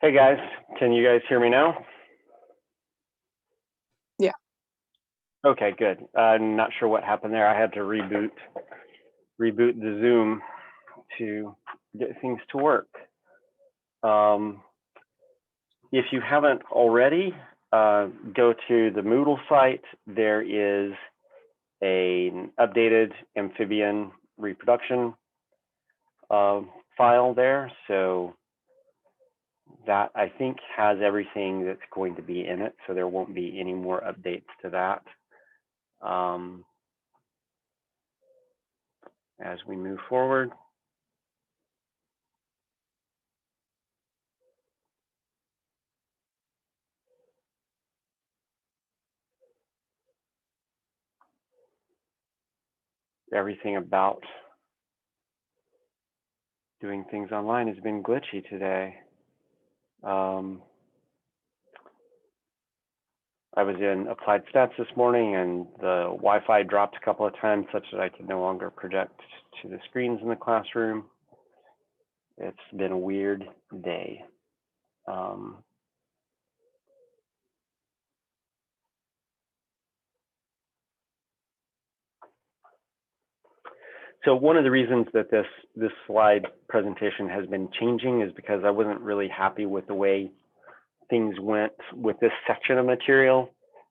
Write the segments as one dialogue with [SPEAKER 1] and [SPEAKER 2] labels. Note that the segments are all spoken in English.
[SPEAKER 1] Hey guys, can you guys hear me now?
[SPEAKER 2] Yeah.
[SPEAKER 1] Okay, good. I'm not sure what happened there. I had to reboot the Zoom to get things to work. If you haven't already, go to the Moodle site. There is an updated amphibian reproduction file there. So that I think has everything that's going to be in it. So there won't be any more updates to that. As we move forward. Everything about doing things online has been glitchy today. I was in applied stats this morning and the Wi-Fi dropped a couple of times such that I could no longer project to the screens in the classroom. It's been a weird day. So one of the reasons that this slide presentation has been changing is because I wasn't really happy with the way things went with this section of material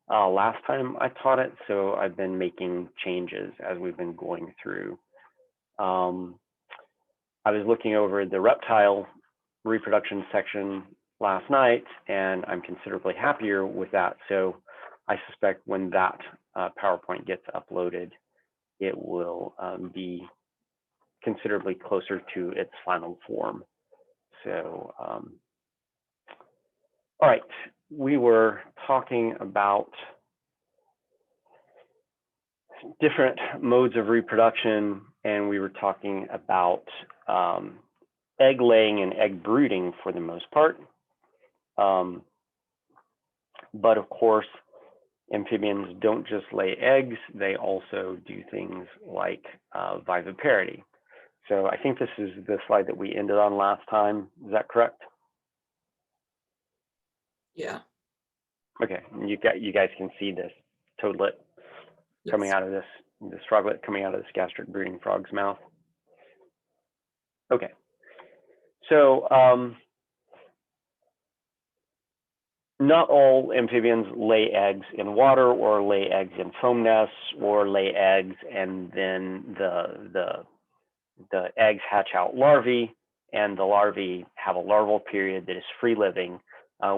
[SPEAKER 1] last time I taught it, so I've been making changes as we've been going through. I was looking over the reptile reproduction section last night, and I'm considerably happier with that. So I suspect when that PowerPoint gets uploaded, it will be considerably closer to its final form. So, all right, we were talking about different modes of reproduction, and we were talking about egg laying and egg brooding for the most part. But of course, amphibians don't just lay eggs, they also do things like viviparity. So I think this is the slide that we ended on last time. Is that correct?
[SPEAKER 2] Yeah.
[SPEAKER 1] Okay, you guys can see this toadlet coming out of this froglet coming out of this gastric breeding frog's mouth. Okay, so not all amphibians lay eggs in water or lay eggs in foam nests or lay eggs and then the eggs hatch out larvae and the larvae have a larval period that is free living.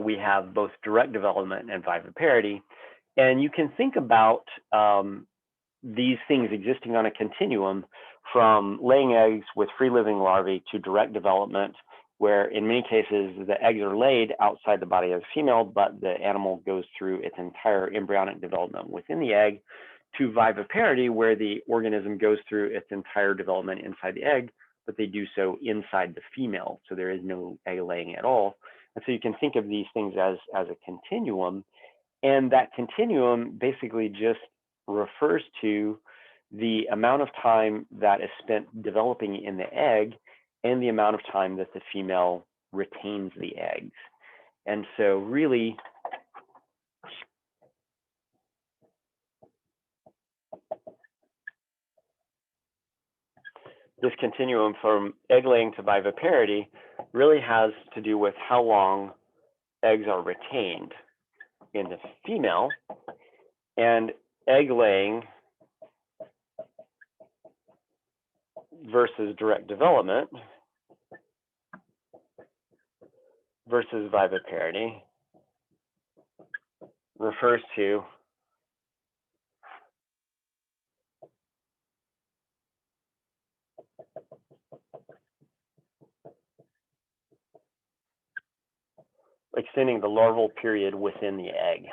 [SPEAKER 1] We have both direct development and viviparity. And you can think about these things existing on a continuum from laying eggs with free living larvae to direct development, where in many cases the eggs are laid outside the body of the female, but the animal goes through its entire embryonic development within the egg, to viviparity, where the organism goes through its entire development inside the egg, but they do so inside the female, so there is no egg laying at all. And so you can think of these things as a continuum, and that continuum basically just refers to the amount of time that is spent developing in the egg and the amount of time that the female retains the eggs. And so really, this continuum from egg laying to viviparity really has to do with how long eggs are retained in the female, and egg laying versus direct development versus viviparity refers to extending the larval period within the egg.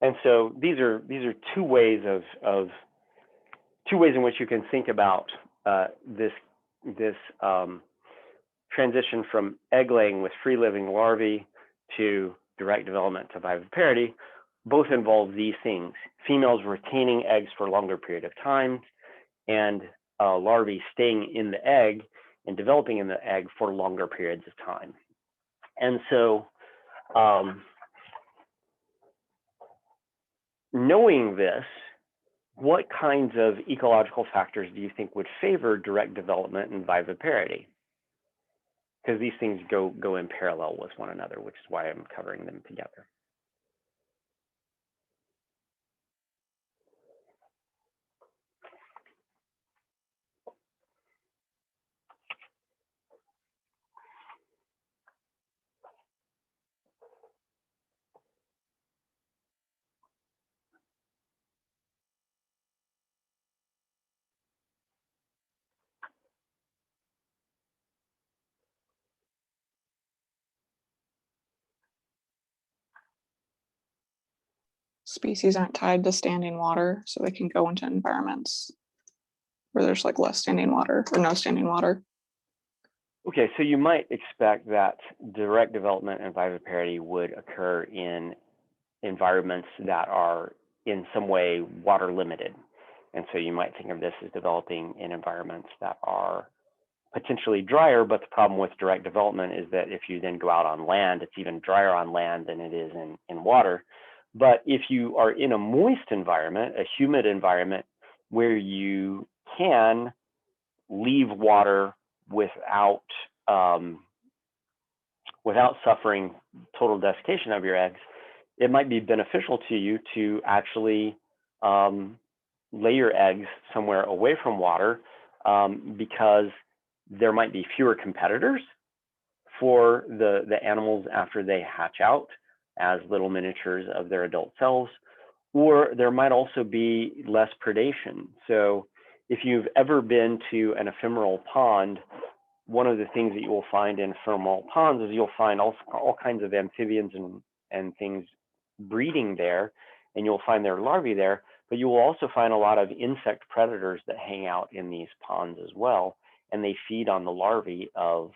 [SPEAKER 1] And so these are two ways in which you can think about this transition from egg laying with free living larvae to direct development to viviparity. Both involve these things: females retaining eggs for a longer period of time, and larvae staying in the egg and developing in the egg for longer periods of time. And so knowing this, what kinds of ecological factors do you think would favor direct development and viviparity? Because these things go in parallel with one another, which is why I'm covering them together.
[SPEAKER 2] Species aren't tied to standing water, so they can go into environments where there's like less standing water or no standing water.
[SPEAKER 1] Okay, so you might expect that direct development and viviparity would occur in environments that are in some way water limited. And so you might think of this as developing in environments that are potentially drier, but the problem with direct development is that if you then go out on land, it's even drier on land than it is in water. But if you are in a moist environment, a humid environment, where you can leave water without without suffering total desiccation of your eggs, it might be beneficial to you to actually lay your eggs somewhere away from water, because there might be fewer competitors for the animals after they hatch out as little miniatures of their adult selves, or there might also be less predation. So if you've ever been to an ephemeral pond, one of the things that you will find in ephemeral ponds is you'll find all kinds of amphibians and things breeding there, and you'll find their larvae there, but you will also find a lot of insect predators that hang out in these ponds as well, and they feed on the larvae of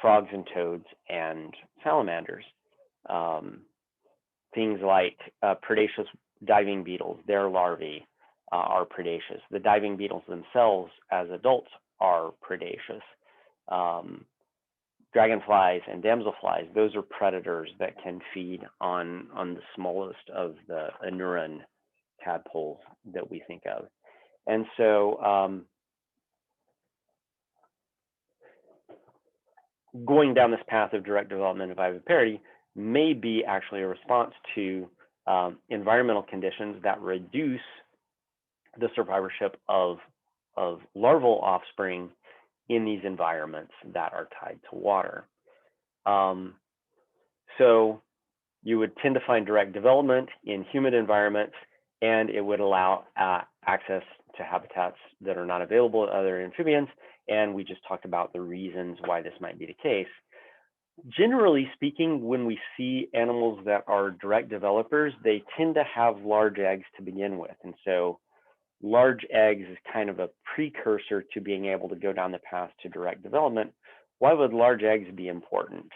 [SPEAKER 1] frogs and toads and salamanders. Things like predaceous diving beetles, their larvae are predaceous. The diving beetles themselves as adults are predaceous. Dragonflies and damselflies, those are predators that can feed on the smallest of the anuran tadpoles that we think of. And so going down this path of direct development of viviparity may be actually a response to environmental conditions that reduce the survivorship of larval offspring in these environments that are tied to water. So you would tend to find direct development in humid environments, and it would allow access to habitats that are not available to other amphibians. And we just talked about the reasons why this might be the case. Generally speaking, when we see animals that are direct developers, they tend to have large eggs to begin with. And so large eggs is kind of a precursor to being able to go down the path to direct development. Why would large eggs be important?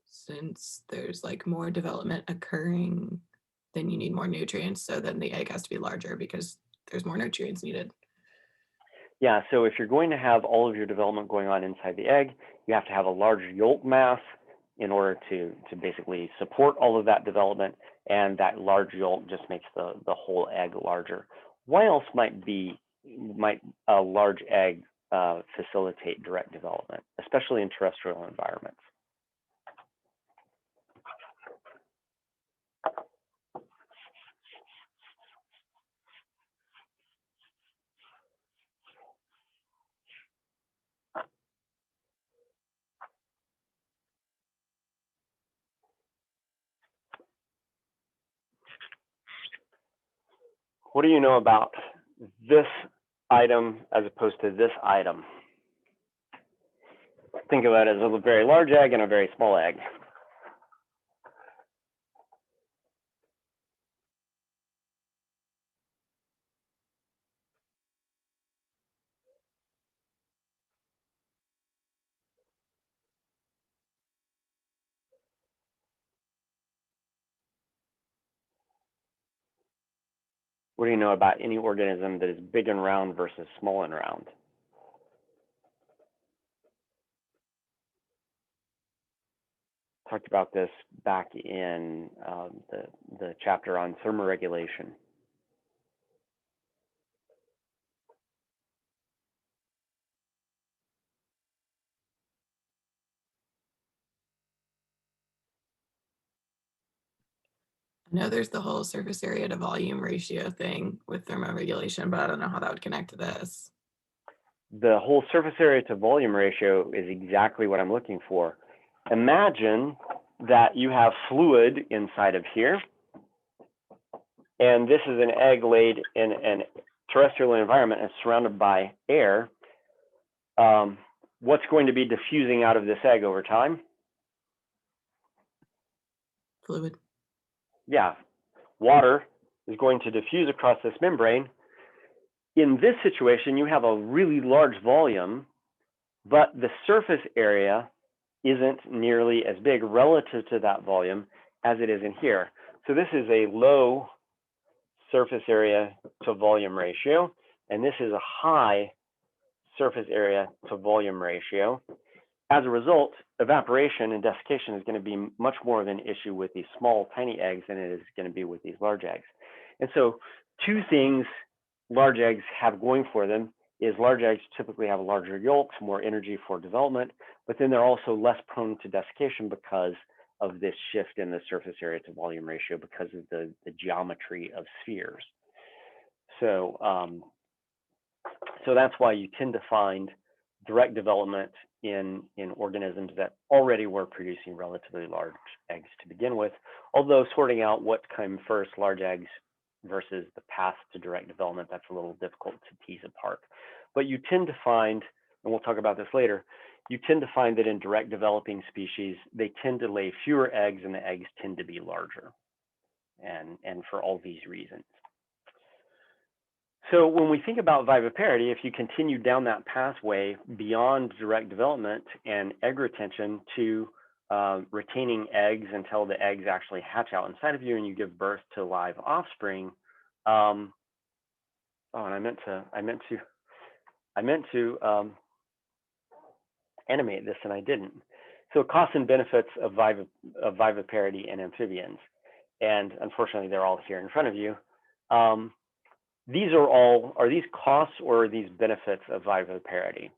[SPEAKER 3] Since there's like more development occurring, then you need more nutrients. So then the egg has to be larger because there's more nutrients needed.
[SPEAKER 1] Yeah, so if you're going to have all of your development going on inside the egg, you have to have a large yolk mass in order to basically support all of that development, and that large yolk just makes the whole egg larger. Why else might a large egg facilitate direct development, especially in terrestrial environments? What do you know about this item as opposed to this item? Think of it as a very large egg and a very small egg. What do you know about any organism that is big and round versus small and round? Talked about this back in the chapter on thermoregulation.
[SPEAKER 3] I know there's the whole surface area to volume ratio thing with thermoregulation, but I don't know how that would connect to this.
[SPEAKER 1] The whole surface area to volume ratio is exactly what I'm looking for. Imagine that you have fluid inside of here, and this is an egg laid in a terrestrial environment and surrounded by air. What's going to be diffusing out of this egg over time?
[SPEAKER 3] Fluid.
[SPEAKER 1] Yeah, water is going to diffuse across this membrane. In this situation, you have a really large volume, but the surface area isn't nearly as big relative to that volume as it is in here. So this is a low surface area to volume ratio, and this is a high surface area to volume ratio. As a result, evaporation and desiccation is going to be much more of an issue with these small, tiny eggs than it is going to be with these large eggs. And so two things large eggs have going for them is large eggs typically have larger yolks, more energy for development, but then they're also less prone to desiccation because of this shift in the surface area to volume ratio because of the geometry of spheres. So, so that's why you tend to find direct development in organisms that already were producing relatively large eggs to begin with, although sorting out what came first, large eggs versus the path to direct development, that's a little difficult to tease apart. But you tend to find, and we'll talk about this later, you tend to find that in direct developing species, they tend to lay fewer eggs and the eggs tend to be larger, and for all these reasons. So when we think about viviparity, if you continue down that pathway beyond direct development and egg retention to retaining eggs until the eggs actually hatch out inside of you and you give birth to live offspring. Oh, and I meant to animate this and I didn't. So costs and benefits of viviparity in amphibians, and unfortunately they're all here in front of you. These are these costs or are these benefits of viviparity?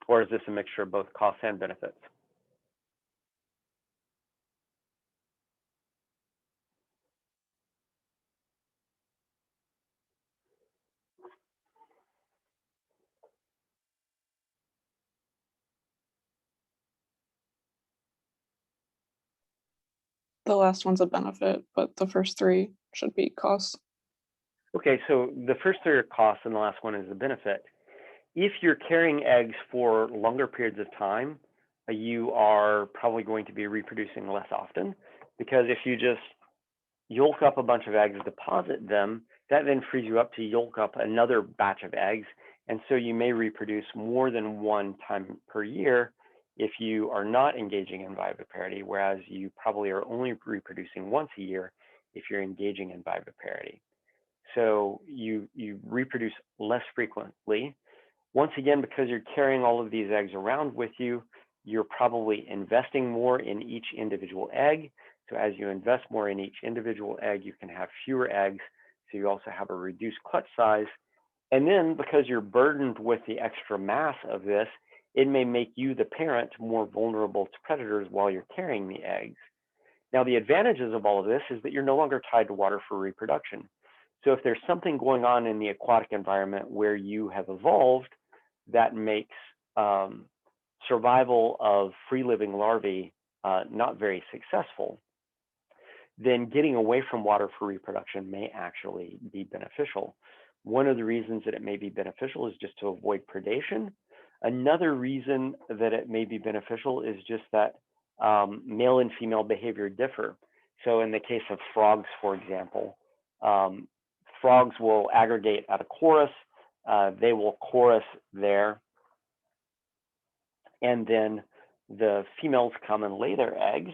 [SPEAKER 1] Or is this a mixture of both costs and benefits?
[SPEAKER 2] The last one's a benefit, but the first three should be costs.
[SPEAKER 1] Okay, so the first three are costs and the last one is a benefit. If you're carrying eggs for longer periods of time, you are probably going to be reproducing less often, because if you just yolk up a bunch of eggs, deposit them, that then frees you up to yolk up another batch of eggs. And so you may reproduce more than one time per year if you are not engaging in viviparity, whereas you probably are only reproducing once a year if you're engaging in viviparity. So you reproduce less frequently. Once again, because you're carrying all of these eggs around with you, you're probably investing more in each individual egg. So as you invest more in each individual egg, you can have fewer eggs. So you also have a reduced clutch size. And then because you're burdened with the extra mass of this, it may make you, the parent, more vulnerable to predators while you're carrying the eggs. Now, the advantages of all of this is that you're no longer tied to water for reproduction. So if there's something going on in the aquatic environment where you have evolved that makes survival of free-living larvae not very successful, then getting away from water for reproduction may actually be beneficial. One of the reasons that it may be beneficial is just to avoid predation. Another reason that it may be beneficial is just that male and female behavior differ. So in the case of frogs, for example, frogs will aggregate at a chorus. They will chorus there. And then the females come and lay their eggs.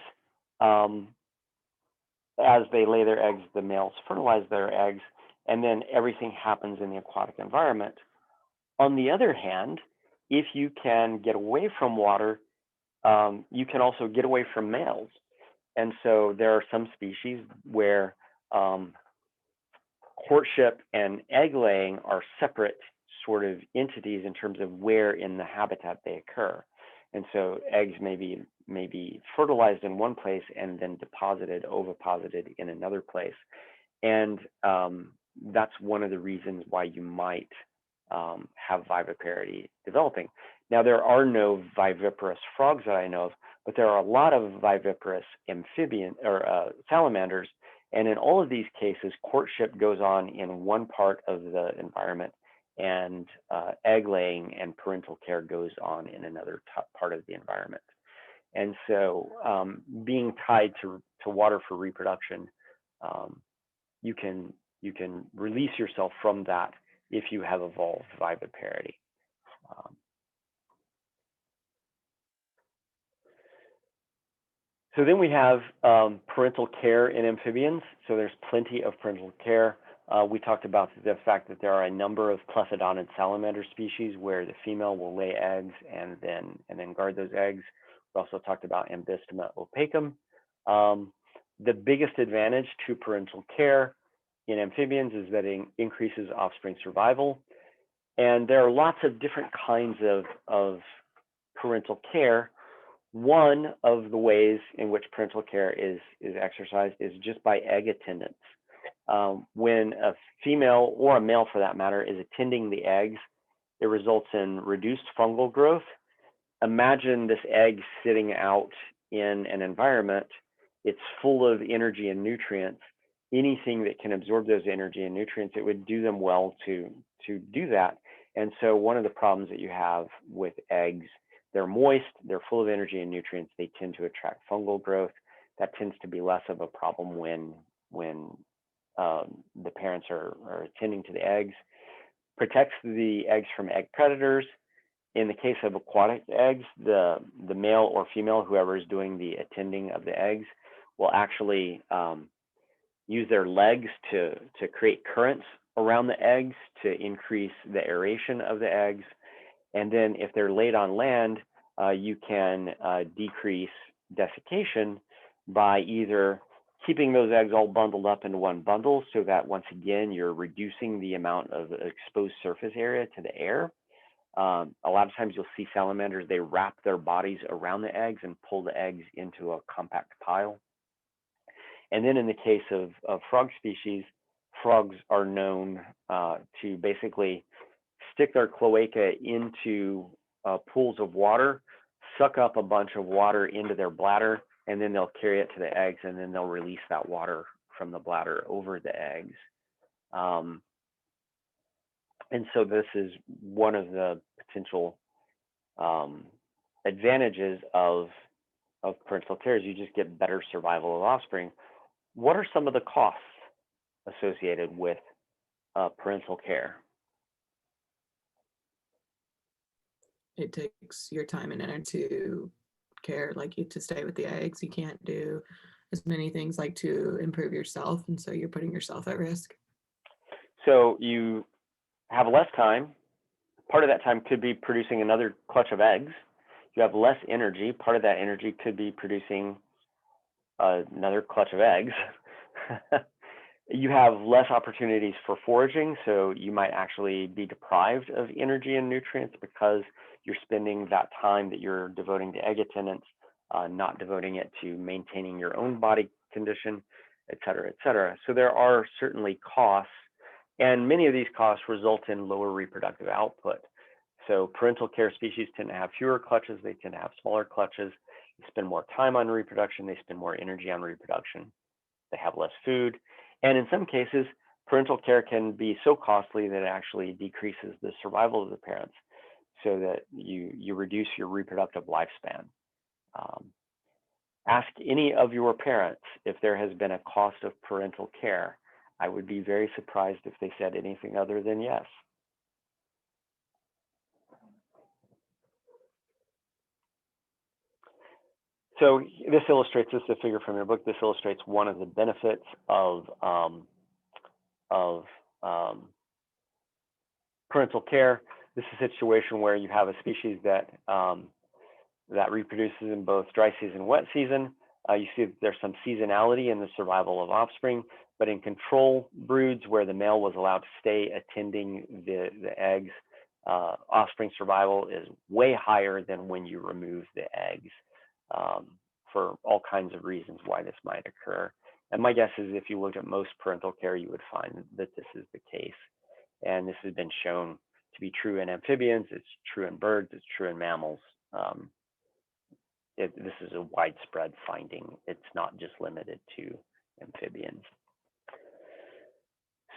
[SPEAKER 1] As they lay their eggs, the males fertilize their eggs, and then everything happens in the aquatic environment. On the other hand, if you can get away from water, you can also get away from males. And so there are some species where courtship and egg laying are separate sort of entities in terms of where in the habitat they occur. And so eggs may be fertilized in one place and then deposited, oviposited in another place. And that's one of the reasons why you might have viviparity developing. Now, there are no viviparous frogs that I know of, but there are a lot of viviparous amphibian or salamanders. And in all of these cases, courtship goes on in one part of the environment, and egg laying and parental care goes on in another part of the environment. And so being tied to water for reproduction, you can release yourself from that if you have evolved viviparity. So then we have parental care in amphibians. So there's plenty of parental care. We talked about the fact that there are a number of plethodonid salamander species where the female will lay eggs and then guard those eggs. We also talked about Ambystoma opacum. The biggest advantage to parental care in amphibians is that it increases offspring survival. And there are lots of different kinds of parental care. One of the ways in which parental care is exercised is just by egg attendance. When a female, or a male for that matter, is attending the eggs, it results in reduced fungal growth. Imagine this egg sitting out in an environment, it's full of energy and nutrients. Anything that can absorb those energy and nutrients, it would do them well to do that. And so one of the problems that you have with eggs, they're moist, they're full of energy and nutrients, they tend to attract fungal growth. That tends to be less of a problem when the parents are attending to the eggs. Protects the eggs from egg predators. In the case of aquatic eggs, the male or female, whoever is doing the attending of the eggs, will actually use their legs to create currents around the eggs to increase the aeration of the eggs. And then if they're laid on land, you can decrease desiccation by either keeping those eggs all bundled up into one bundle so that once again, you're reducing the amount of exposed surface area to the air. A lot of times you'll see salamanders, they wrap their bodies around the eggs and pull the eggs into a compact pile. And then in the case of frog species, frogs are known to basically stick their cloaca into pools of water, suck up a bunch of water into their bladder, and then they'll carry it to the eggs, and then they'll release that water from the bladder over the eggs. And so this is one of the potential advantages of parental care is you just get better survival of offspring. What are some of the costs associated with parental care?
[SPEAKER 3] It takes your time and energy to care, like to stay with the eggs. You can't do as many things like to improve yourself, and so you're putting yourself at risk.
[SPEAKER 1] So you have less time. Part of that time could be producing another clutch of eggs. You have less energy. Part of that energy could be producing another clutch of eggs. You have less opportunities for foraging, so you might actually be deprived of energy and nutrients because you're spending that time that you're devoting to egg attendance, not devoting it to maintaining your own body condition, et cetera, et cetera. So there are certainly costs, and many of these costs result in lower reproductive output. So parental care species tend to have fewer clutches, they tend to have smaller clutches, they spend more time on reproduction, they spend more energy on reproduction, they have less food. And in some cases, parental care can be so costly that it actually decreases the survival of the parents so that you reduce your reproductive lifespan. Ask any of your parents if there has been a cost of parental care. I would be very surprised if they said anything other than yes. So this illustrates, this is a figure from your book, this illustrates one of the benefits of parental care. This is a situation where you have a species that that reproduces in both dry season and wet season. You see that there's some seasonality in the survival of offspring, but in control broods where the male was allowed to stay attending the eggs, offspring survival is way higher than when you remove the eggs, for all kinds of reasons why this might occur. And my guess is if you looked at most parental care, you would find that this is the case. And this has been shown to be true in amphibians, it's true in birds, it's true in mammals. This is a widespread finding. It's not just limited to amphibians.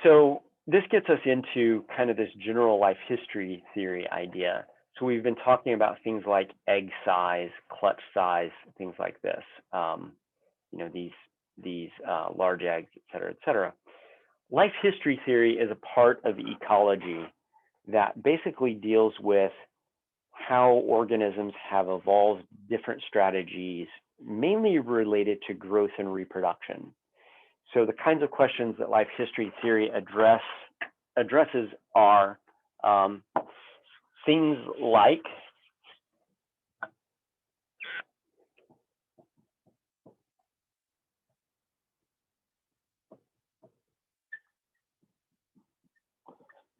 [SPEAKER 1] So this gets us into kind of this general life history theory idea. So we've been talking about things like egg size, clutch size, things like this. You know, these large eggs, et cetera, et cetera. Life history theory is a part of ecology that basically deals with how organisms have evolved different strategies, mainly related to growth and reproduction. So the kinds of questions that life history theory addresses are things like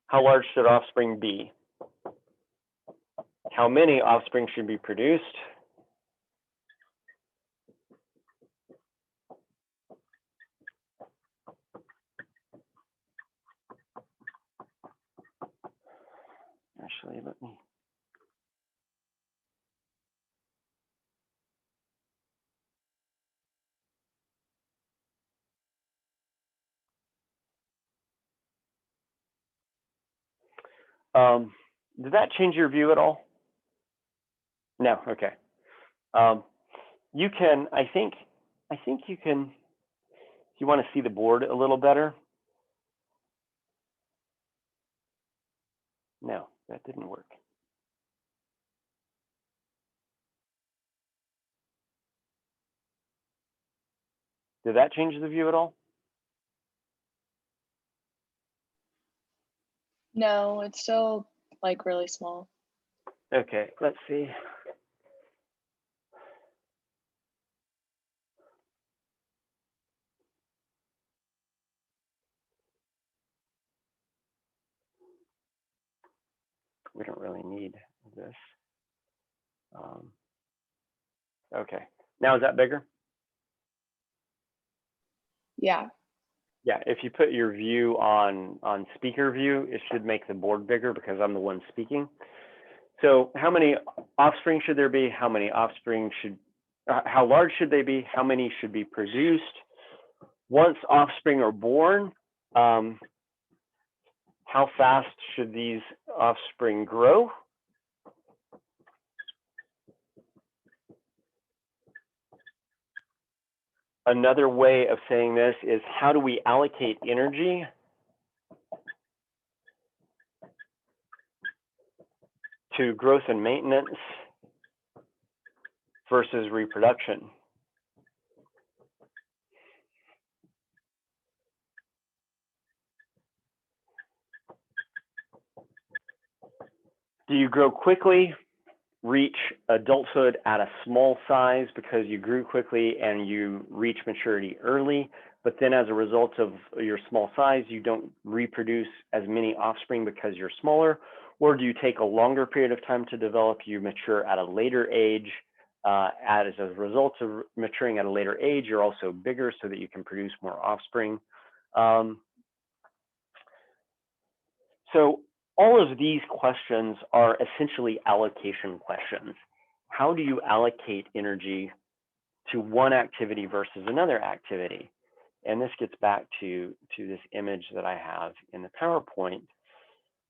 [SPEAKER 1] how large should offspring be? How many offspring should be produced? Actually, let me. Did that change your view at all? No, okay. You can, I think you can, if you want to see the board a little better. No, that didn't work. Did that change the view at all?
[SPEAKER 4] No, it's still like really small.
[SPEAKER 1] Okay, let's see. We don't really need this. Okay, now is that bigger?
[SPEAKER 4] Yeah.
[SPEAKER 1] Yeah, if you put your view on speaker view, it should make the board bigger because I'm the one speaking. So how many offspring should there be? How many offspring should, how large should they be? How many should be produced? Once offspring are born, how fast should these offspring grow? Another way of saying this is how do we allocate energy to growth and maintenance versus reproduction? Do you grow quickly, reach adulthood at a small size because you grew quickly and you reach maturity early, but then as a result of your small size, you don't reproduce as many offspring because you're smaller? Or do you take a longer period of time to develop, you mature at a later age, as a result of maturing at a later age, you're also bigger so that you can produce more offspring? So all of these questions are essentially allocation questions. How do you allocate energy to one activity versus another activity? And this gets back to this image that I have in the PowerPoint.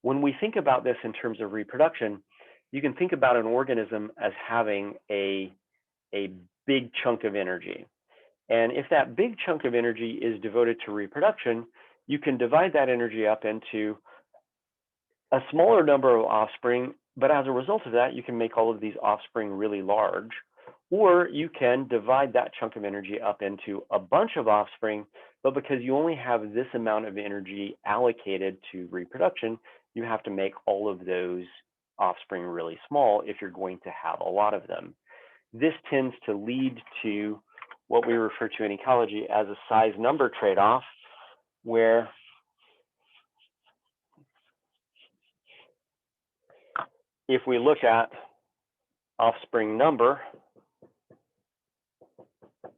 [SPEAKER 1] When we think about this in terms of reproduction, you can think about an organism as having a big chunk of energy. And if that big chunk of energy is devoted to reproduction, you can divide that energy up into a smaller number of offspring, but as a result of that, you can make all of these offspring really large. Or you can divide that chunk of energy up into a bunch of offspring, but because you only have this amount of energy allocated to reproduction, you have to make all of those offspring really small if you're going to have a lot of them. This tends to lead to what we refer to in ecology as a size number trade-off, where if we look at offspring number,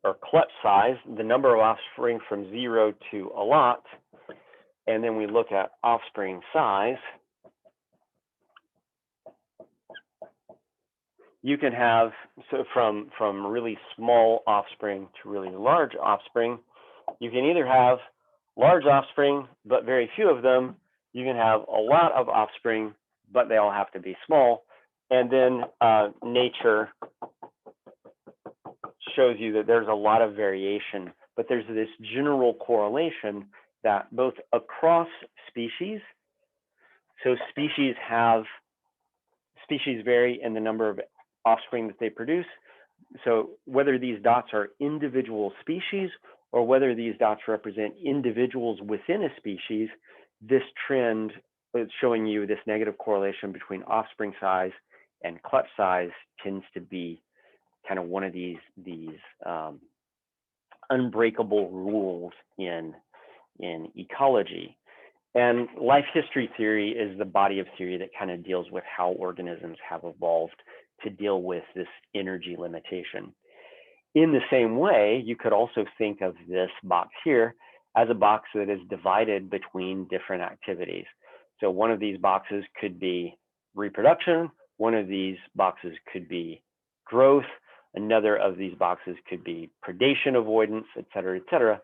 [SPEAKER 1] or clutch size, the number of offspring from 0 to a lot, and then we look at offspring size, you can have, so from really small offspring to really large offspring, you can either have large offspring, but very few of them. You can have a lot of offspring, but they all have to be small. And then nature shows you that there's a lot of variation, but there's this general correlation that both across species, so species vary in the number of offspring that they produce. So whether these dots are individual species or whether these dots represent individuals within a species, this trend is showing you this negative correlation between offspring size and clutch size tends to be kind of one of these unbreakable rules in ecology. And life history theory is the body of theory that kind of deals with how organisms have evolved to deal with this energy limitation. In the same way, you could also think of this box here as a box that is divided between different activities. So one of these boxes could be reproduction, one of these boxes could be growth, another of these boxes could be predation avoidance, et cetera, et cetera.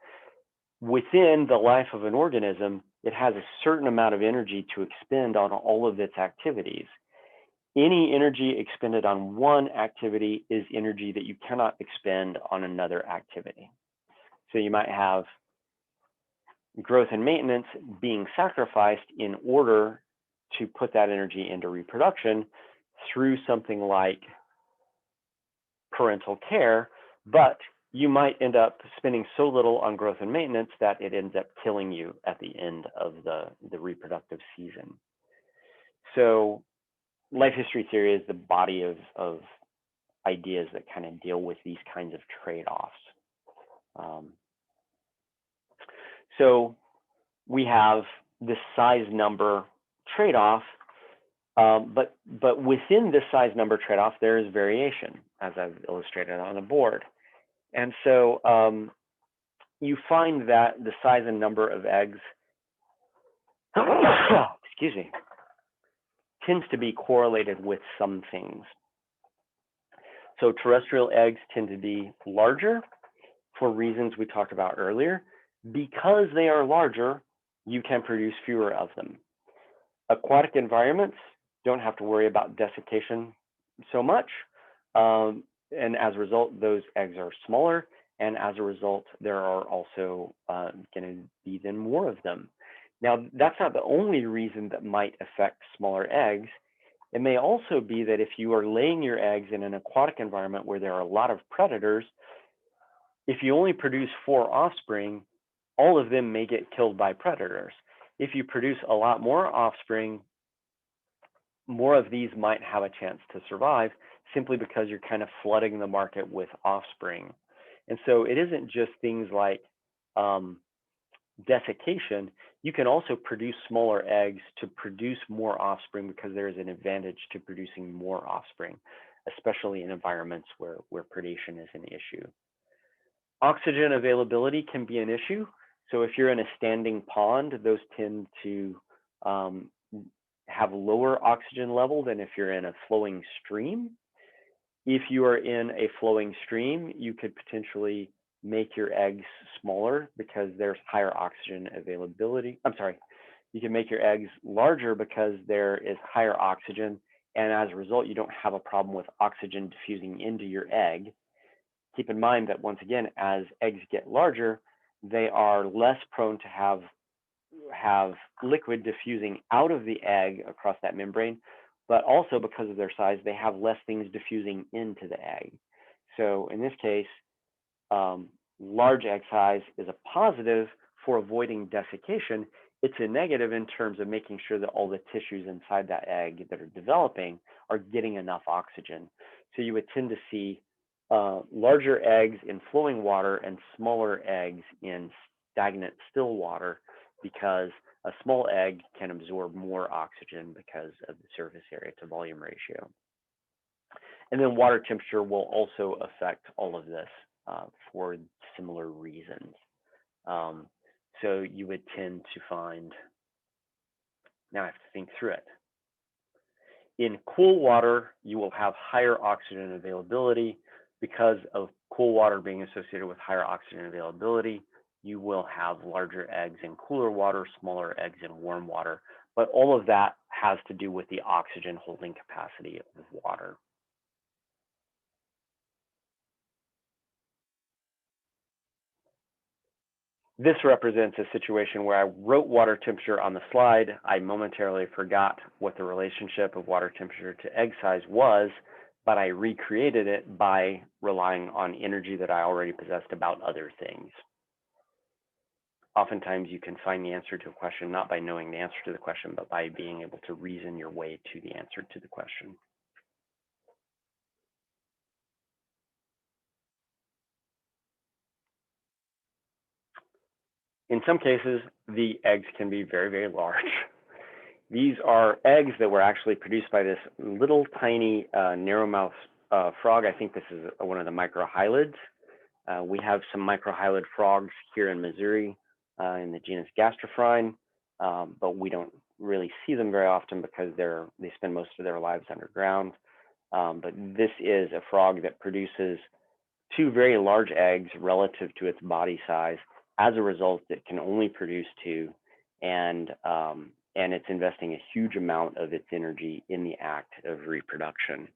[SPEAKER 1] Within the life of an organism, it has a certain amount of energy to expend on all of its activities. Any energy expended on one activity is energy that you cannot expend on another activity. So you might have growth and maintenance being sacrificed in order to put that energy into reproduction through something like parental care, but you might end up spending so little on growth and maintenance that it ends up killing you at the end of the reproductive season. So life history theory is the body of ideas that kind of deal with these kinds of trade-offs. So we have this size number trade-off, but within this size number trade-off, there is variation, as I've illustrated on the board. And so you find that the size and number of eggs, excuse me, tends to be correlated with some things. So terrestrial eggs tend to be larger for reasons we talked about earlier. Because they are larger, you can produce fewer of them. Aquatic environments don't have to worry about desiccation so much. And as a result, those eggs are smaller. And as a result, there are also going to be then more of them. Now, that's not the only reason that might affect smaller eggs. It may also be that if you are laying your eggs in an aquatic environment where there are a lot of predators, if you only produce 4 offspring, all of them may get killed by predators. If you produce a lot more offspring, more of these might have a chance to survive simply because you're kind of flooding the market with offspring. And so it isn't just things like desiccation. You can also produce smaller eggs to produce more offspring because there is an advantage to producing more offspring, especially in environments where predation is an issue. Oxygen availability can be an issue. So if you're in a standing pond, those tend to have lower oxygen level than if you're in a flowing stream. If you are in a flowing stream, you could potentially make your eggs smaller because there's higher oxygen availability. I'm sorry, you can make your eggs larger because there is higher oxygen, and as a result, you don't have a problem with oxygen diffusing into your egg. Keep in mind that once again, as eggs get larger, they are less prone to have liquid diffusing out of the egg across that membrane, but also because of their size, they have less things diffusing into the egg. So in this case, large egg size is a positive for avoiding desiccation. It's a negative in terms of making sure that all the tissues inside that egg that are developing are getting enough oxygen. So you would tend to see larger eggs in flowing water and smaller eggs in stagnant still water, because a small egg can absorb more oxygen because of the surface area to volume ratio. And then water temperature will also affect all of this for similar reasons. So you would tend to find, now I have to think through it. In cool water, you will have higher oxygen availability. Because of cool water being associated with higher oxygen availability, you will have larger eggs in cooler water, smaller eggs in warm water. But all of that has to do with the oxygen holding capacity of water. This represents a situation where I wrote water temperature on the slide. I momentarily forgot what the relationship of water temperature to egg size was, but I recreated it by relying on energy that I already possessed about other things. Oftentimes you can find the answer to a question not by knowing the answer to the question, but by being able to reason your way to the answer to the question. In some cases, the eggs can be very, very large. These are eggs that were actually produced by this little tiny narrow-mouthed frog. I think this is one of the microhylids. We have some microhylid frogs here in Missouri in the genus Gastrophrine, but we don't really see them very often because they spend most of their lives underground. But this is a frog that produces 2 very large eggs relative to its body size. As a result, it can only produce 2, and it's investing a huge amount of its energy in the act of reproduction.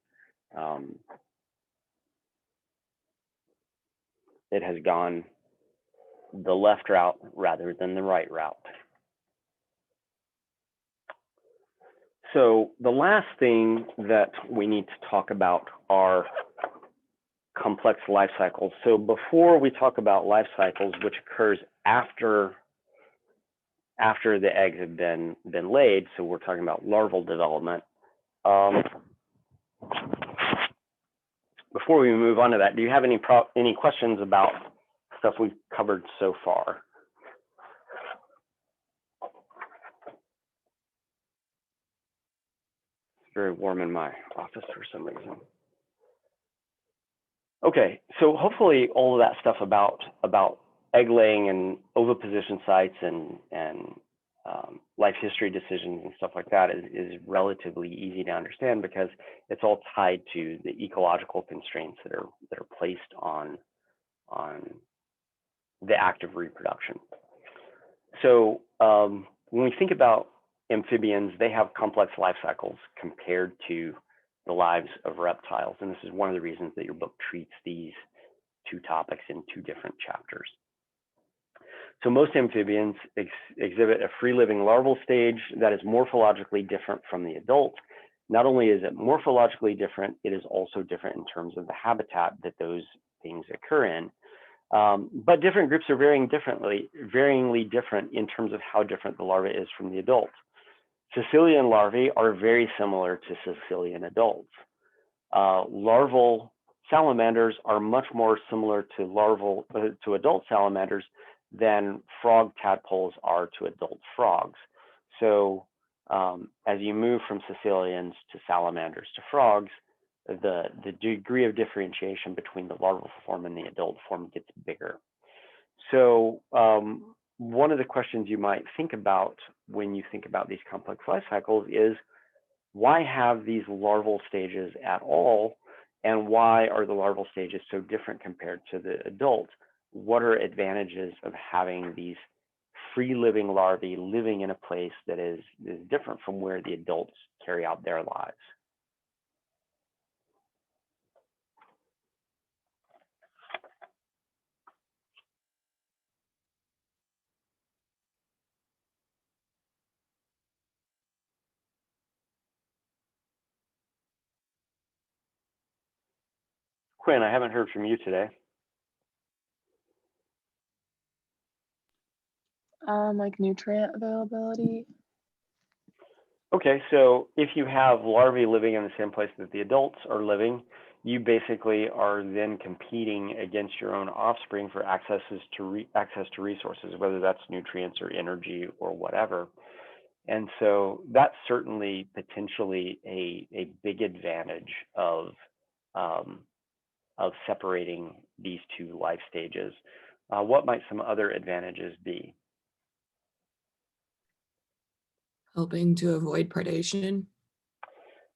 [SPEAKER 1] It has gone the left route rather than the right route. So the last thing that we need to talk about are complex life cycles. So before we talk about life cycles, which occurs after the eggs have been laid, so we're talking about larval development. Before we move on to that, do you have any questions about stuff we've covered so far? It's very warm in my office for some reason. Okay, so hopefully all of that stuff about egg laying and oviposition sites and life history decisions and stuff like that is relatively easy to understand, because it's all tied to the ecological constraints that are placed on the act of reproduction. So when we think about amphibians, they have complex life cycles compared to the lives of reptiles. And this is one of the reasons that your book treats these 2 topics in 2 different chapters. So most amphibians exhibit a free-living larval stage that is morphologically different from the adult. Not only is it morphologically different, it is also different in terms of the habitat that those things occur in. But different groups are varyingly different in terms of how different the larva is from the adult. Caecilian larvae are very similar to Caecilian adults. Larval salamanders are much more similar to adult salamanders than frog tadpoles are to adult frogs. So as you move from Caecilians to salamanders to frogs, the degree of differentiation between the larval form and the adult form gets bigger. So one of the questions you might think about when you think about these complex life cycles is, why have these larval stages at all? And why are the larval stages so different compared to the adult? What are advantages of having these free-living larvae living in a place that is different from where the adults carry out their lives? Quinn, I haven't heard from you today.
[SPEAKER 4] Like nutrient availability.
[SPEAKER 1] Okay, so if you have larvae living in the same place that the adults are living, you basically are then competing against your own offspring for access to resources, whether that's nutrients or energy or whatever. And so that's certainly potentially a big advantage of separating these two life stages. What might some other advantages be?
[SPEAKER 3] Helping to avoid predation.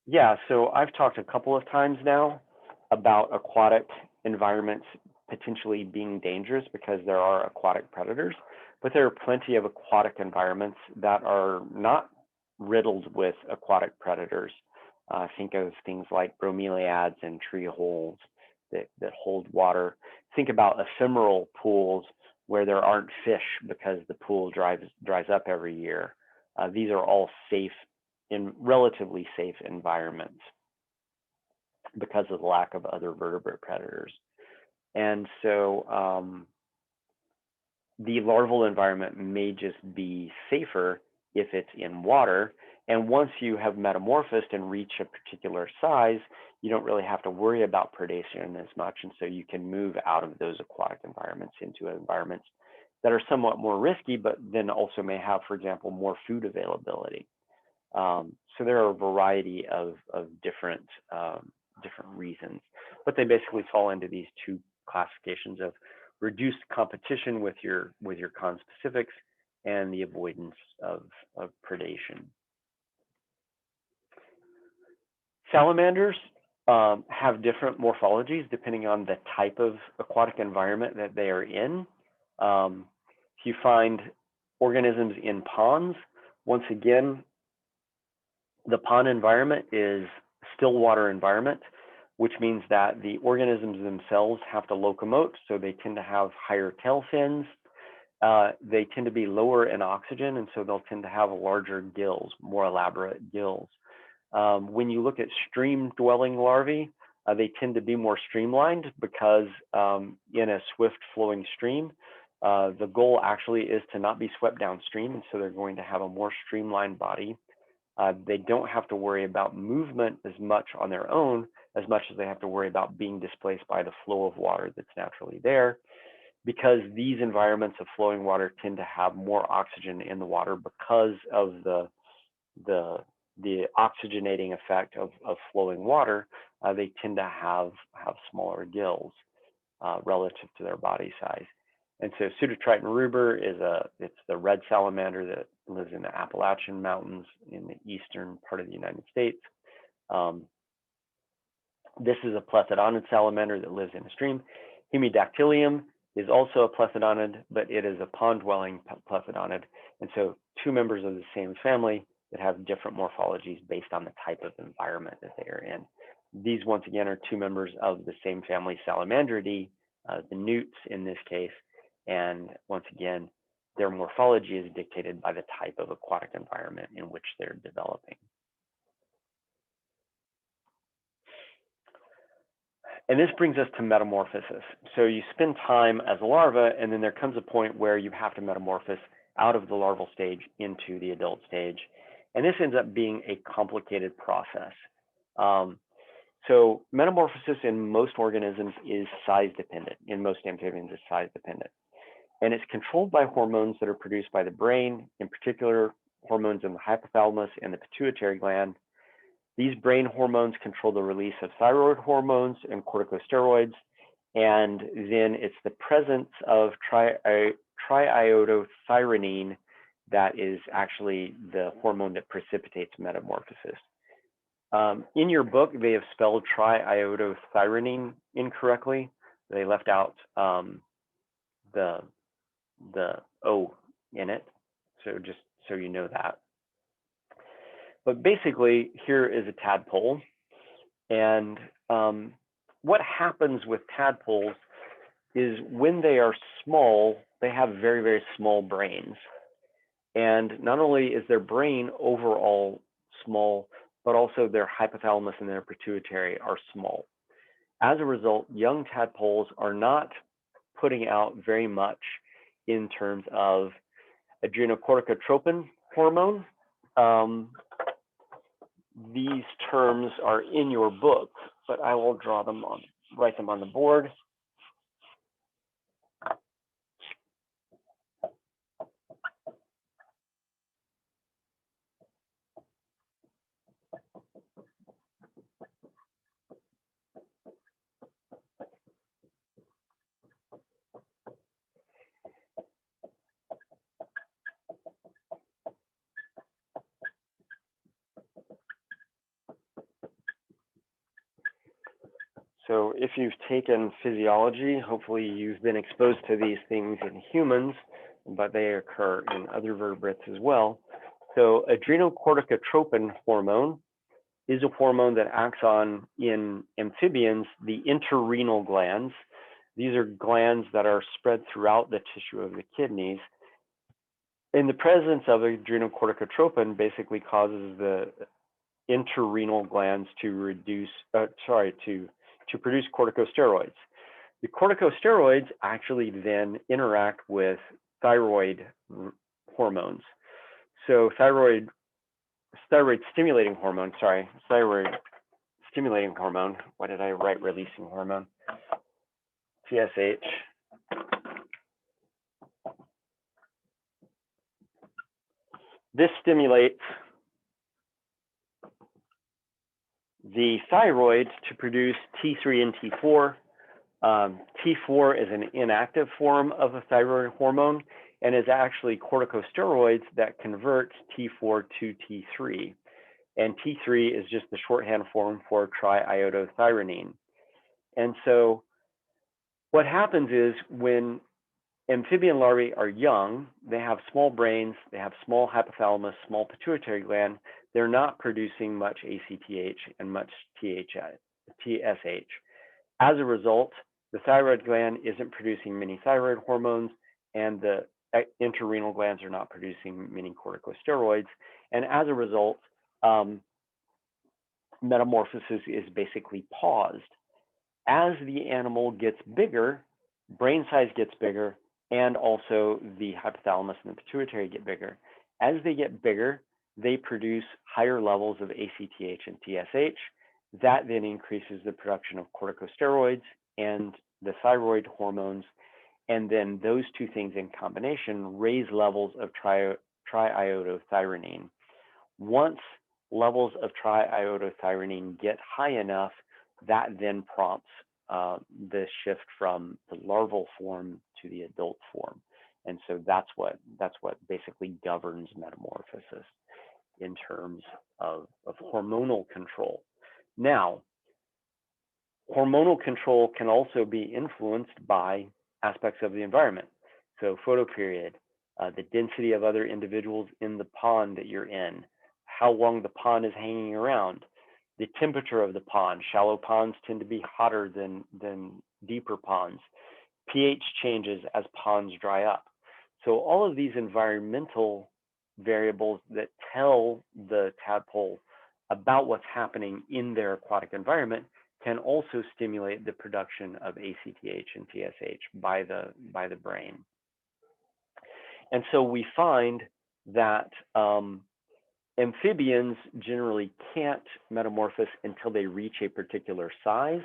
[SPEAKER 1] Yeah, so I've talked a couple of times now about aquatic environments potentially being dangerous because there are aquatic predators, but there are plenty of aquatic environments that are not riddled with aquatic predators. Think of things like bromeliads and tree holes that hold water. Think about ephemeral pools where there aren't fish because the pool dries up every year. These are all safe, in relatively safe environments because of the lack of other vertebrate predators. And so the larval environment may just be safer if it's in water. And once you have metamorphosed and reach a particular size, you don't really have to worry about predation as much. And so you can move out of those aquatic environments into environments that are somewhat more risky, but then also may have, for example, more food availability. So there are a variety of different reasons, but they basically fall into these two classifications of reduced competition with your conspecifics and the avoidance of predation. Salamanders have different morphologies depending on the type of aquatic environment that they are in. If you find organisms in ponds, once again, the pond environment is still water environment, which means that the organisms themselves have to locomote, so they tend to have higher tail fins. They tend to be lower in oxygen, and so they'll tend to have larger gills, more elaborate gills. When you look at stream-dwelling larvae, they tend to be more streamlined because in a swift-flowing stream, the goal actually is to not be swept downstream, and so they're going to have a more streamlined body. They don't have to worry about movement as much on their own as much as they have to worry about being displaced by the flow of water that's naturally there, because these environments of flowing water tend to have more oxygen in the water because of the oxygenating effect of flowing water. They tend to have smaller gills relative to their body size. And so Pseudotriton ruber it's the red salamander that lives in the Appalachian Mountains in the eastern part of the United States. This is a plethodonid salamander that lives in a stream. Hemidactylium is also a plethodonid, but it is a pond-dwelling plethodonid. And so two members of the same family that have different morphologies based on the type of environment that they are in. These, once again, are two members of the same family Salamandridae, the newts in this case. And once again, their morphology is dictated by the type of aquatic environment in which they're developing. And this brings us to metamorphosis. So you spend time as a larva, and then there comes a point where you have to metamorphose out of the larval stage into the adult stage. And this ends up being a complicated process. So metamorphosis in most organisms is size dependent. In most amphibians, it's size dependent. And it's controlled by hormones that are produced by the brain, in particular hormones in the hypothalamus and the pituitary gland. These brain hormones control the release of thyroid hormones and corticosteroids. And then it's the presence of triiodothyronine that is actually the hormone that precipitates metamorphosis. In your book, they have spelled triiodothyronine incorrectly. They left out the O in it. So just so you know that. But basically, here is a tadpole. And what happens with tadpoles is when they are small, they have very, very small brains. And not only is their brain overall small, but also their hypothalamus and their pituitary are small. As a result, young tadpoles are not putting out very much in terms of adrenocorticotropin hormone. These terms are in your book, but I will write them on the board. So if you've taken physiology, hopefully you've been exposed to these things in humans, but they occur in other vertebrates as well. So adrenocorticotropin hormone is a hormone that acts on, in amphibians, the interrenal glands. These are glands that are spread throughout the tissue of the kidneys. In the presence of adrenocorticotropin basically causes the interrenal glands to produce corticosteroids. The corticosteroids actually then interact with thyroid hormones. So thyroid stimulating hormone, what did I write, releasing hormone? TSH. This stimulates the thyroid to produce T3 and T4. T4 is an inactive form of a thyroid hormone and is actually corticosteroids that convert T4 to T3. And T3 is just the shorthand form for triiodothyronine. And so what happens is when amphibian larvae are young, they have small brains, they have small hypothalamus, small pituitary gland. They're not producing much ACTH and much TSH. As a result, the thyroid gland isn't producing many thyroid hormones, and the interrenal glands are not producing many corticosteroids. And as a result, metamorphosis is basically paused. As the animal gets bigger, brain size gets bigger, and also the hypothalamus and the pituitary get bigger. As they get bigger, they produce higher levels of ACTH and TSH. That then increases the production of corticosteroids and the thyroid hormones. And then those two things in combination raise levels of triiodothyronine. Once levels of triiodothyronine get high enough, that then prompts the shift from the larval form to the adult form. And so that's what basically governs metamorphosis in terms of hormonal control. Now, hormonal control can also be influenced by aspects of the environment. So photoperiod, the density of other individuals in the pond that you're in, how long the pond is hanging around, the temperature of the pond. Shallow ponds tend to be hotter than deeper ponds. pH changes as ponds dry up. So all of these environmental variables that tell the tadpole about what's happening in their aquatic environment can also stimulate the production of ACTH and TSH by the brain. And so we find that amphibians generally can't metamorphose until they reach a particular size,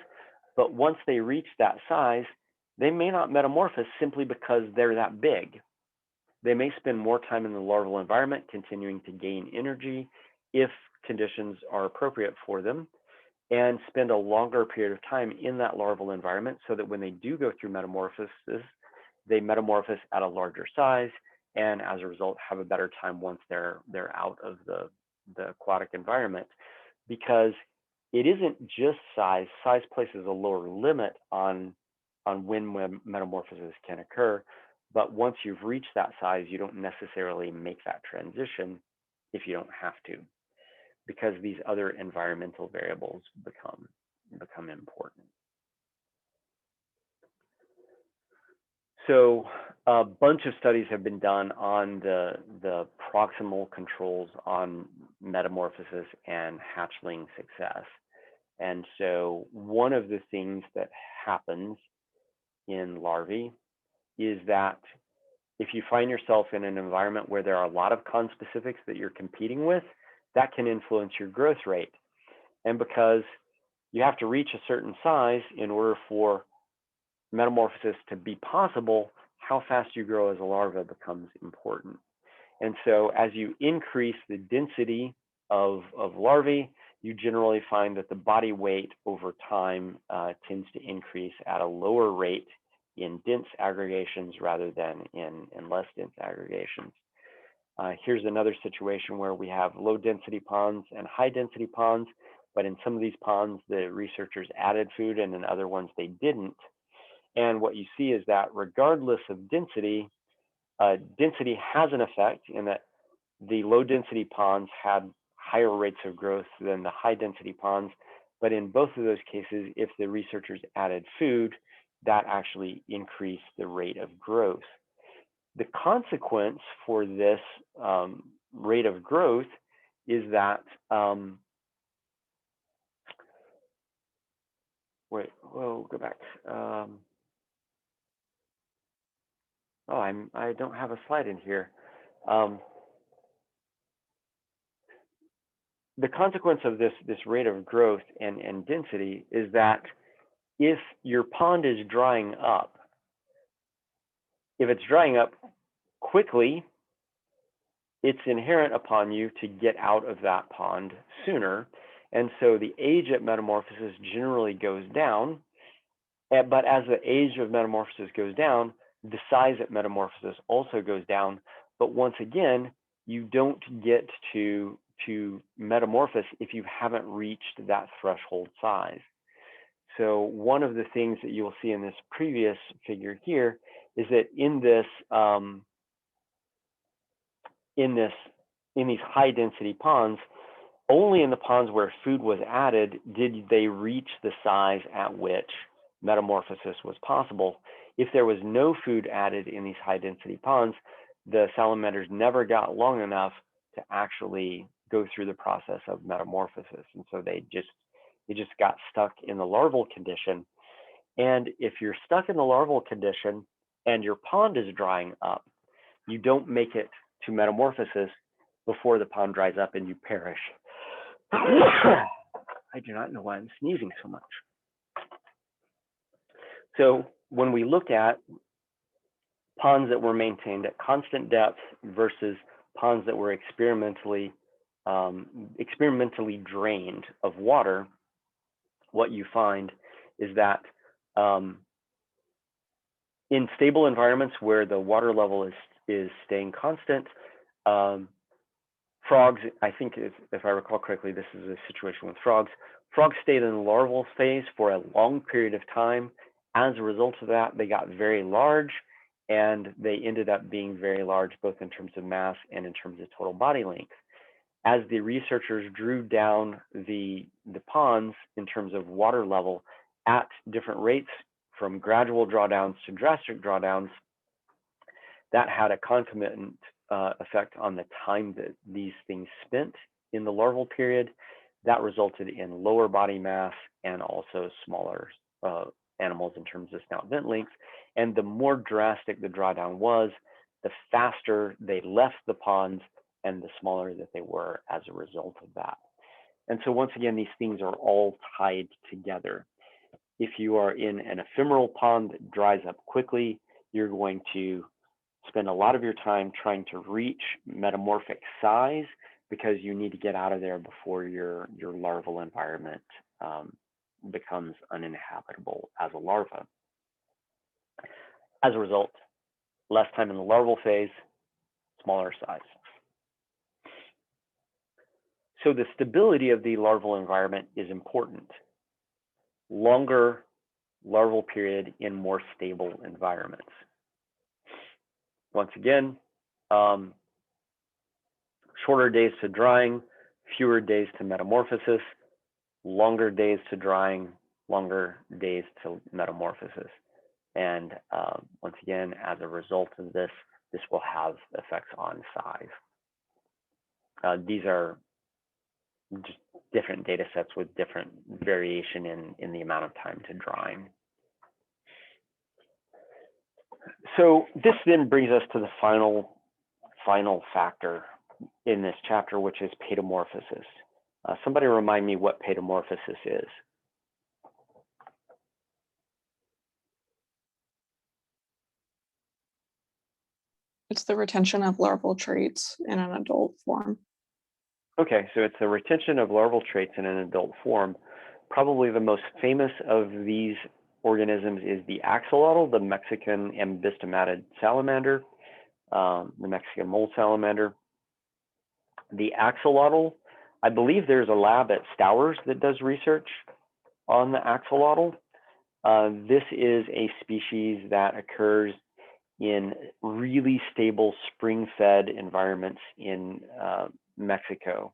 [SPEAKER 1] but once they reach that size, they may not metamorphose simply because they're that big. They may spend more time in the larval environment, continuing to gain energy if conditions are appropriate for them, and spend a longer period of time in that larval environment so that when they do go through metamorphosis, they metamorphose at a larger size, and as a result have a better time once they're out of the aquatic environment. Because it isn't just size. Size places a lower limit on when metamorphosis can occur, but once you've reached that size, you don't necessarily make that transition if you don't have to, because these other environmental variables become important. So a bunch of studies have been done on the proximal controls on metamorphosis and hatchling success. And so one of the things that happens in larvae is that if you find yourself in an environment where there are a lot of conspecifics that you're competing with, that can influence your growth rate. And because you have to reach a certain size in order for metamorphosis to be possible, how fast you grow as a larva becomes important. And so as you increase the density of larvae, you generally find that the body weight over time tends to increase at a lower rate in dense aggregations rather than in less dense aggregations. Here's another situation where we have low density ponds and high density ponds, but in some of these ponds, the researchers added food and in other ones they didn't. And what you see is that regardless of density, density has an effect in that the low density ponds had higher rates of growth than the high density ponds. But in both of those cases, if the researchers added food, that actually increased the rate of growth. The consequence for this rate of growth is that, wait, whoa, go back. I don't have a slide in here. The consequence of this rate of growth and density is that if your pond is drying up, if it's drying up quickly, it's inherent upon you to get out of that pond sooner. And so the age at metamorphosis generally goes down. But as the age of metamorphosis goes down, the size at metamorphosis also goes down. But once again, you don't get to metamorphose if you haven't reached that threshold size. So one of the things that you will see in this previous figure here is that in these high density ponds, only in the ponds where food was added did they reach the size at which metamorphosis was possible. If there was no food added in these high density ponds, the salamanders never got long enough to actually go through the process of metamorphosis. And so they just got stuck in the larval condition. And if you're stuck in the larval condition and your pond is drying up, you don't make it to metamorphosis before the pond dries up and you perish. I do not know why I'm sneezing so much. So when we look at ponds that were maintained at constant depth versus ponds that were experimentally drained of water, what you find is that in stable environments where the water level is staying constant, frogs, I think if I recall correctly, this is a situation with frogs. Frogs stayed in the larval phase for a long period of time. As a result of that, they got very large, and they ended up being very large, both in terms of mass and in terms of total body length. As the researchers drew down the ponds in terms of water level at different rates, from gradual drawdowns to drastic drawdowns, that had a concomitant effect on the time that these things spent in the larval period. That resulted in lower body mass and also smaller animals in terms of snout vent length. And the more drastic the drawdown was, the faster they left the ponds and the smaller that they were as a result of that. And so once again, these things are all tied together. If you are in an ephemeral pond that dries up quickly, you're going to spend a lot of your time trying to reach metamorphic size because you need to get out of there before your larval environment becomes uninhabitable as a larva. As a result, less time in the larval phase, smaller size. So the stability of the larval environment is important. Longer larval period in more stable environments. Once again, shorter days to drying, fewer days to metamorphosis, longer days to drying, longer days to metamorphosis. And once again, as a result of this, this will have effects on size. These are just different data sets with different variation in the amount of time to drying. So this then brings us to the final factor in this chapter, which is paedomorphosis. Somebody remind me what paedomorphosis is.
[SPEAKER 2] It's the retention of larval traits in an adult form.
[SPEAKER 1] Okay, so it's the retention of larval traits in an adult form. Probably the most famous of these organisms is the axolotl, the Mexican ambistomatid salamander, the Mexican mole salamander. The axolotl, I believe there's a lab at Stowers that does research on the axolotl. This is a species that occurs in really stable spring-fed environments in Mexico.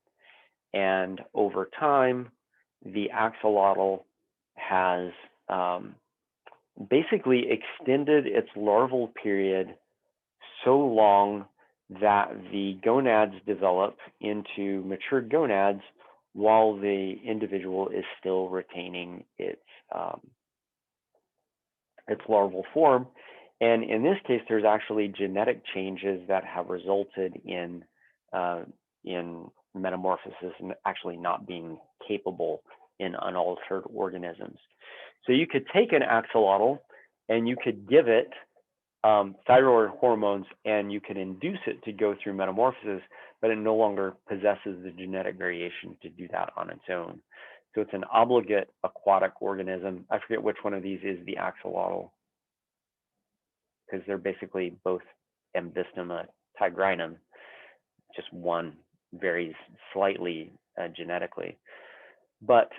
[SPEAKER 1] And over time, the axolotl has basically extended its larval period so long that the gonads develop into mature gonads while the individual is still retaining its larval form. And in this case, there's actually genetic changes that have resulted in metamorphosis and actually not being capable in unaltered organisms. So you could take an axolotl and you could give it thyroid hormones and you can induce it to go through metamorphosis, but it no longer possesses the genetic variation to do that on its own. So it's an obligate aquatic organism. I forget which one of these is the axolotl, because they're basically both Ambystoma tigrinum, just one varies slightly genetically. But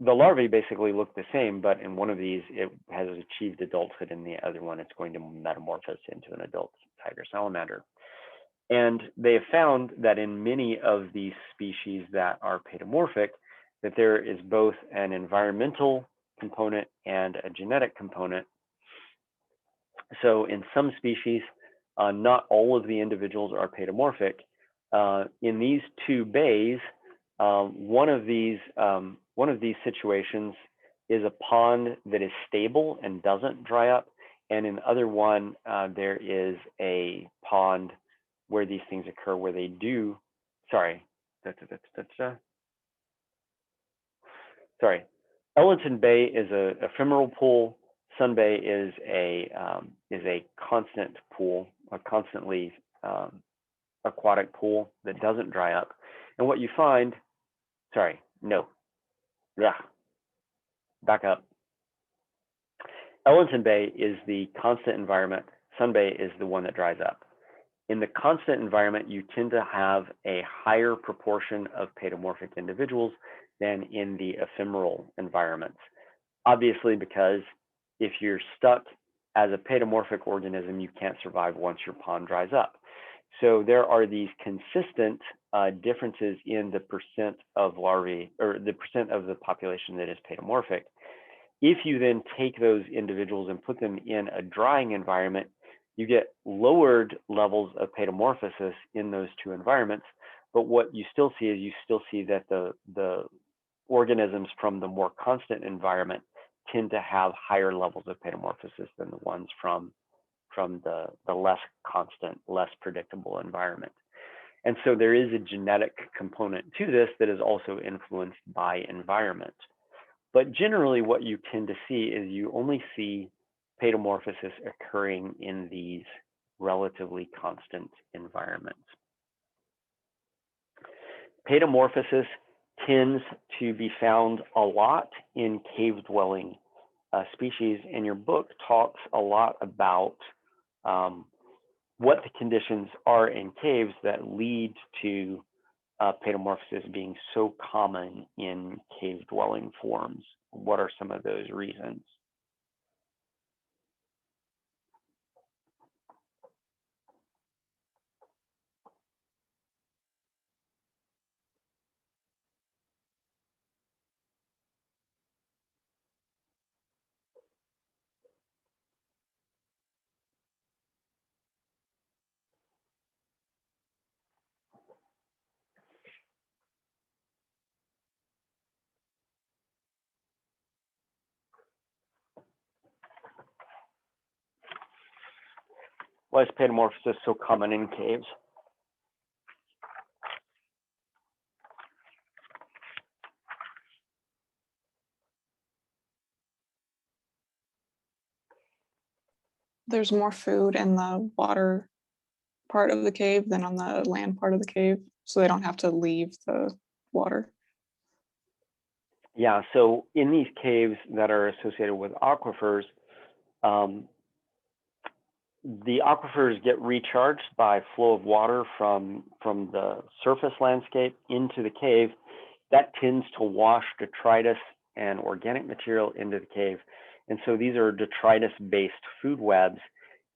[SPEAKER 1] the larvae basically look the same, but in one of these, it has achieved adulthood, and the other one, it's going to metamorphose into an adult tiger salamander. And they have found that in many of these species that are paedomorphic, that there is both an environmental component and a genetic component. So in some species, not all of the individuals are paedomorphic. In these two bays, one of these situations is a pond that is stable and doesn't dry up, and in the other one, there is a pond where these things occur, where they do. Sorry, Ellington Bay is a ephemeral pool. Sun Bay is a constant pool, a constantly aquatic pool that doesn't dry up. And what you find, sorry, no, yeah, back up. Ellington Bay is the constant environment. Sun Bay is the one that dries up. In the constant environment, you tend to have a higher proportion of paedomorphic individuals than in the ephemeral environments. Obviously, because if you're stuck as a paedomorphic organism, you can't survive once your pond dries up. So there are these consistent differences in the percent of larvae, or the percent of the population that is paedomorphic. If you then take those individuals and put them in a drying environment, you get lowered levels of paedomorphosis in those two environments. But what you still see is that the organisms from the more constant environment tend to have higher levels of paedomorphosis than the ones from the less constant, less predictable environment. And so there is a genetic component to this that is also influenced by environment. But generally what you tend to see is you only see paedomorphosis occurring in these relatively constant environments. Paedomorphosis tends to be found a lot in cave-dwelling species, and your book talks a lot about what the conditions are in caves that lead to paedomorphosis being so common in cave-dwelling forms. What are some of those reasons? Why is paedomorphosis so common in caves?
[SPEAKER 2] There's more food in the water part of the cave than on the land part of the cave, so they don't have to leave the water.
[SPEAKER 1] Yeah, so in these caves that are associated with aquifers, the aquifers get recharged by flow of water from the surface landscape into the cave. That tends to wash detritus and organic material into the cave. And so these are detritus-based food webs.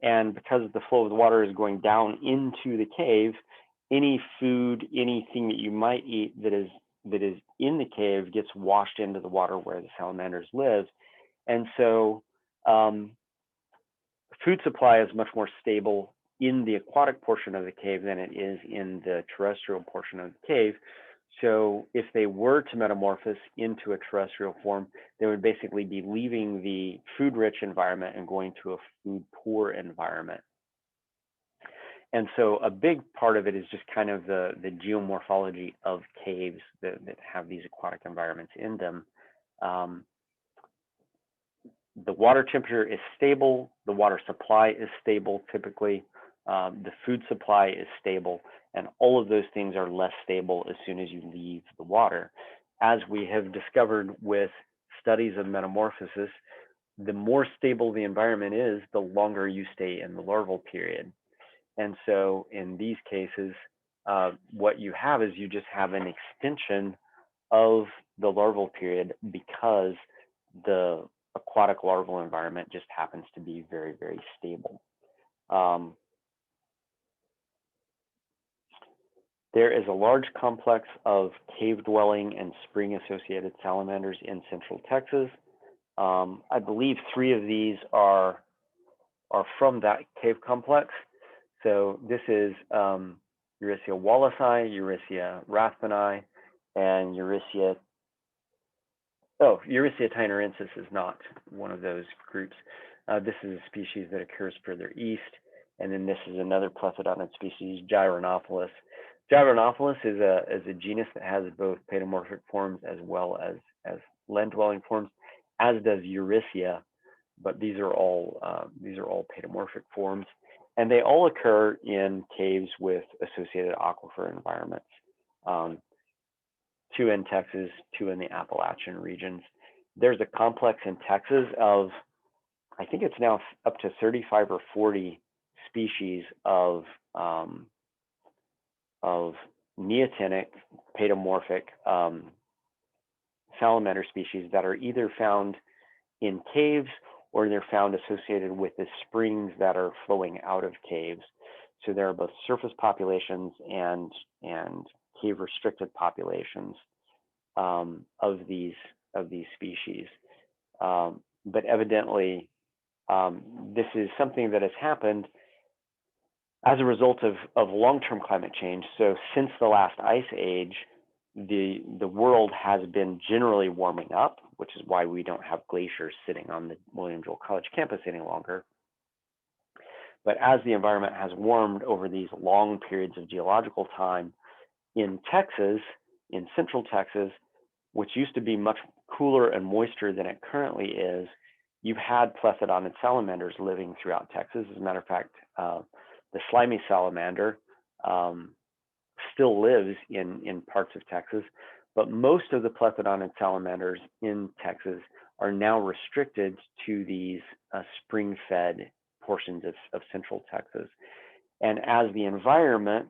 [SPEAKER 1] And because the flow of the water is going down into the cave, any food, anything that you might eat that is in the cave gets washed into the water where the salamanders live. And so food supply is much more stable in the aquatic portion of the cave than it is in the terrestrial portion of the cave. So if they were to metamorphose into a terrestrial form, they would basically be leaving the food-rich environment and going to a food-poor environment. And so a big part of it is just kind of the geomorphology of caves that have these aquatic environments in them. The water temperature is stable, the water supply is stable typically, the food supply is stable, and all of those things are less stable as soon as you leave the water. As we have discovered with studies of metamorphosis, the more stable the environment is, the longer you stay in the larval period. And so in these cases, what you have is you just have an extension of the larval period because the aquatic larval environment just happens to be very, very stable. There is a large complex of cave-dwelling and spring-associated salamanders in central Texas. I believe 3 of these are from that cave complex. So this is Eurycia wallacei, Eurycia rathbunii, and Eurycia tinarensis is not one of those groups. This is a species that occurs further east. And then this is another plethodonid species, Gyronopholis. Gyronopholis is a genus that has both paedomorphic forms as well as land-dwelling forms, as does Eurycia, but these are all paedomorphic forms, and they all occur in caves with associated aquifer environments. 2 in Texas, 2 in the Appalachian regions. There's a complex in Texas of, I think it's now up to 35 or 40 species of neotenic paedomorphic salamander species that are either found in caves or they're found associated with the springs that are flowing out of caves. So there are both surface populations and cave restricted populations of these species. But evidently, this is something that has happened as a result of long-term climate change. So since the last ice age, the world has been generally warming up, which is why we don't have glaciers sitting on the William Jewell College campus any longer. But as the environment has warmed over these long periods of geological time in Texas, in central Texas, which used to be much cooler and moister than it currently is, you've had plethodonid salamanders living throughout Texas. As a matter of fact, the slimy salamander still lives in parts of Texas, but most of the plethodonid salamanders in Texas are now restricted to these spring-fed portions of central Texas. And as the environment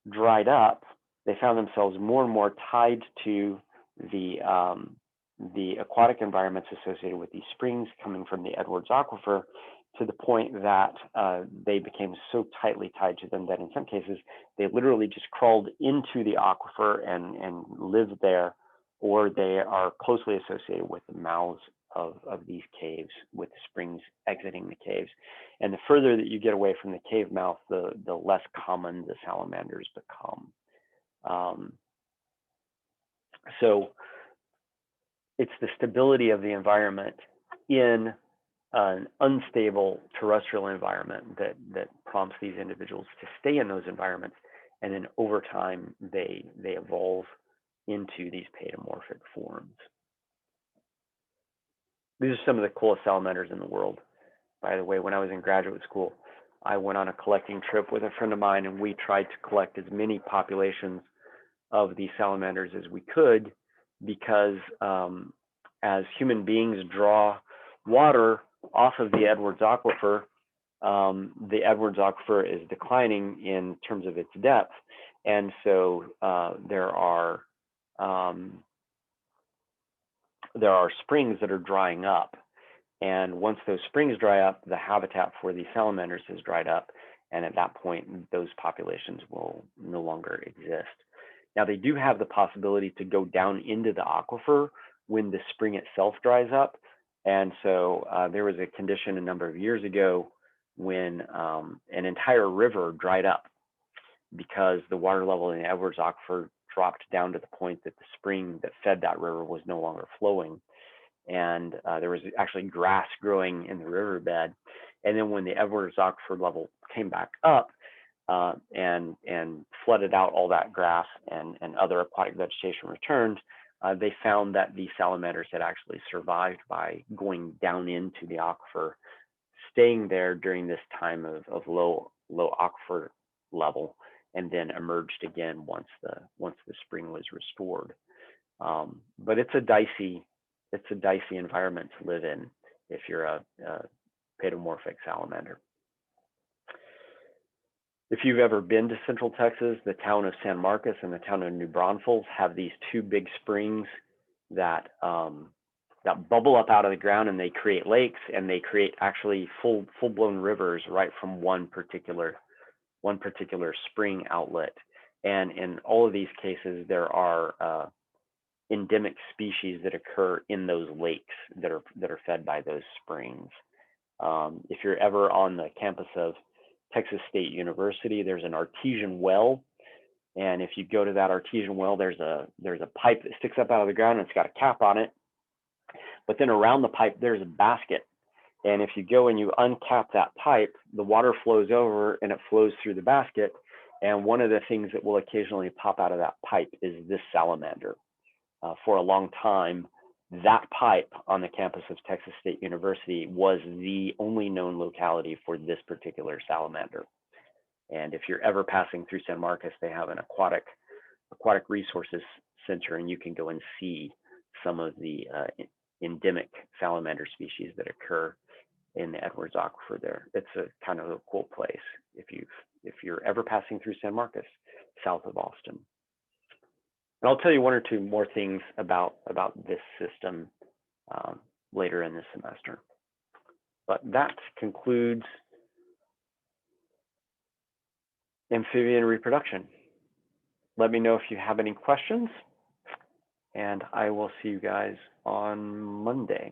[SPEAKER 1] dried up, they found themselves more and more tied to the aquatic environments associated with these springs coming from the Edwards Aquifer, to the point that they became so tightly tied to them that in some cases they literally just crawled into the aquifer and lived there, or they are closely associated with the mouths of these caves, with the springs exiting the caves. And the further that you get away from the cave mouth, the less common the salamanders become. So it's the stability of the environment in an unstable terrestrial environment that prompts these individuals to stay in those environments, and then over time they evolve into these paedomorphic forms. These are some of the coolest salamanders in the world. By the way, when I was in graduate school, I went on a collecting trip with a friend of mine, and we tried to collect as many populations of these salamanders as we could, because as human beings draw water off of the Edwards Aquifer, the Edwards Aquifer is declining in terms of its depth, and so there are springs that are drying up. And once those springs dry up, the habitat for these salamanders has dried up, and at that point, those populations will no longer exist. Now, they do have the possibility to go down into the aquifer when the spring itself dries up. And so there was a condition a number of years ago when an entire river dried up because the water level in the Edwards Aquifer dropped down to the point that the spring that fed that river was no longer flowing. And there was actually grass growing in the riverbed. And then when the Edwards Aquifer level came back up and flooded out all that grass and other aquatic vegetation returned, they found that the salamanders had actually survived by going down into the aquifer, staying there during this time of low aquifer level, and then emerged again once the spring was restored. But it's a dicey environment to live in if you're a paedomorphic salamander. If you've ever been to Central Texas, the town of San Marcos and the town of New Braunfels have these two big springs that bubble up out of the ground, and they create lakes, and they create actually full-blown rivers right from one particular spring outlet. And in all of these cases, there are endemic species that occur in those lakes that are fed by those springs. If you're ever on the campus of Texas State University, there's an artesian well, and if you go to that artesian well, there's a pipe that sticks up out of the ground, and it's got a cap on it. But then around the pipe, there's a basket, and if you go and you uncap that pipe, the water flows over and it flows through the basket. And one of the things that will occasionally pop out of that pipe is this salamander. For a long time, that pipe on the campus of Texas State University was the only known locality for this particular salamander. And if you're ever passing through San Marcos, they have an aquatic resources center, and you can go and see some of the endemic salamander species that occur in the Edwards Aquifer there. It's a kind of a cool place if you're ever passing through San Marcos, south of Austin. And I'll tell you one or two more things about this system later in this semester. But that concludes amphibian reproduction. Let me know if you have any questions, and I will see you guys on Monday.